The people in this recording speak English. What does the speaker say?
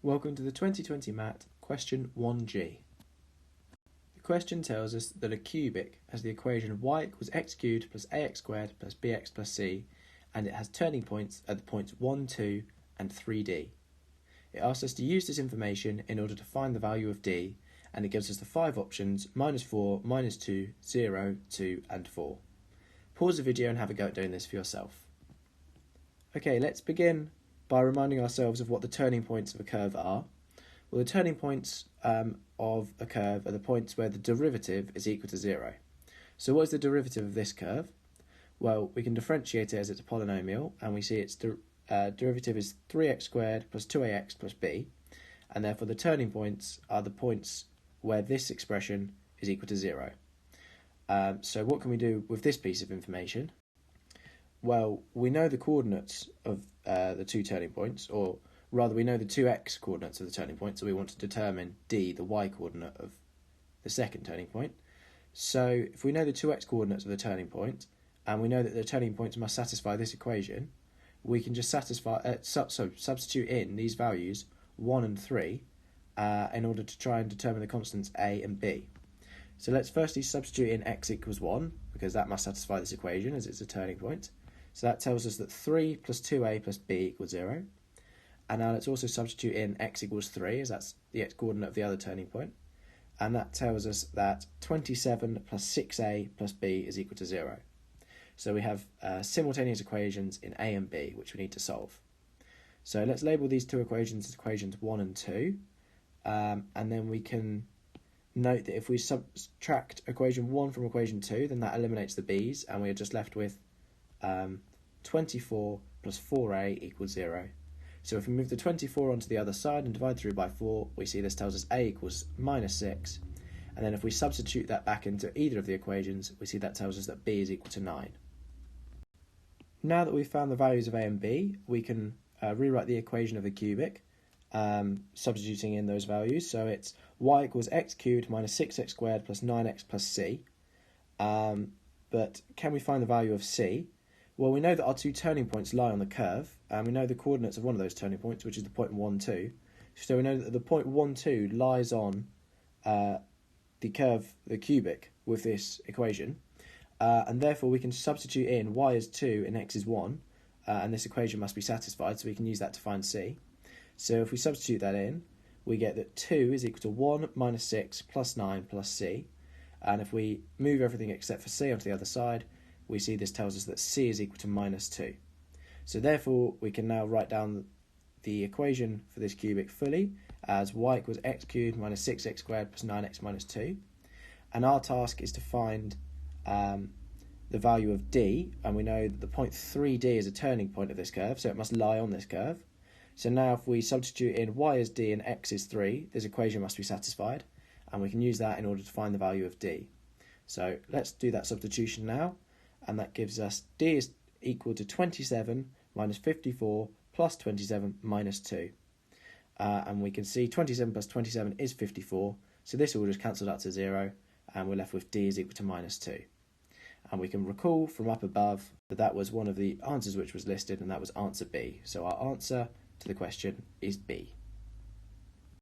Welcome to the 2020 Math question 1G. The question tells us that a cubic has the equation y equals x cubed plus ax squared plus bx plus c, and it has turning points at the points 1, 2 and 3D. It asks us to use this information in order to find the value of d, and it gives us the 5 options -4, -2, 0, 2 and 4. Pause the video and have a go at doing this for yourself. Okay, let's begin by reminding ourselves of what the turning points of a curve are. Well, the turning points of a curve are the points where the derivative is equal to 0. So what is the derivative of this curve? Well, we can differentiate it as it's a polynomial, and we see its derivative is 3x squared plus 2ax plus b, and therefore the turning points are the points where this expression is equal to 0. So what can we do with this piece of information? Well, we know the coordinates of the two turning points, or rather we know the 2x coordinates of the turning point, so we want to determine d, the y coordinate of the second turning point. So if we know the 2x coordinates of the turning point, and we know that the turning points must satisfy this equation, we can just substitute in these values 1 and 3 in order to try and determine the constants a and b. So let's firstly substitute in x equals 1, because that must satisfy this equation as it's a turning point. So that tells us that 3 plus 2a plus b equals 0. And now let's also substitute in x equals 3, as that's the x coordinate of the other turning point. And that tells us that 27 plus 6a plus b is equal to 0. So we have simultaneous equations in a and b, which we need to solve. So let's label these two equations as equations 1 and 2. And then we can note that if we subtract equation 1 from equation 2, then that eliminates the b's, and we are just left with 24 plus 4a equals 0. So if we move the 24 onto the other side and divide through by 4, we see this tells us a equals -6. And then if we substitute that back into either of the equations, we see that tells us that b is equal to 9. Now that we've found the values of a and b, we can rewrite the equation of the cubic, substituting in those values. So it's y equals x cubed minus 6x squared plus 9x plus c. But can we find the value of c? Well, we know that our two turning points lie on the curve, and we know the coordinates of one of those turning points, which is the point 1, 2. So we know that the point 1, 2 lies on the curve, the cubic, with this equation. And therefore we can substitute in y is 2 and x is 1, and this equation must be satisfied, so we can use that to find c. So if we substitute that in, we get that 2 is equal to 1 minus 6 plus 9 plus c. And if we move everything except for c onto the other side, we see this tells us that c is equal to -2. So therefore, we can now write down the equation for this cubic fully as y equals x cubed minus 6x squared plus 9x minus 2. And our task is to find the value of d, and we know that the point 3D is a turning point of this curve, so it must lie on this curve. So now if we substitute in y as d and x is 3, this equation must be satisfied, and we can use that in order to find the value of d. So let's do that substitution now, and that gives us d is equal to 27 minus 54 plus 27 minus 2. And we can see 27 plus 27 is 54, so this all just cancels out to 0, and we're left with d is equal to -2. And we can recall from up above that that was one of the answers which was listed, and that was answer B. So our answer to the question is B.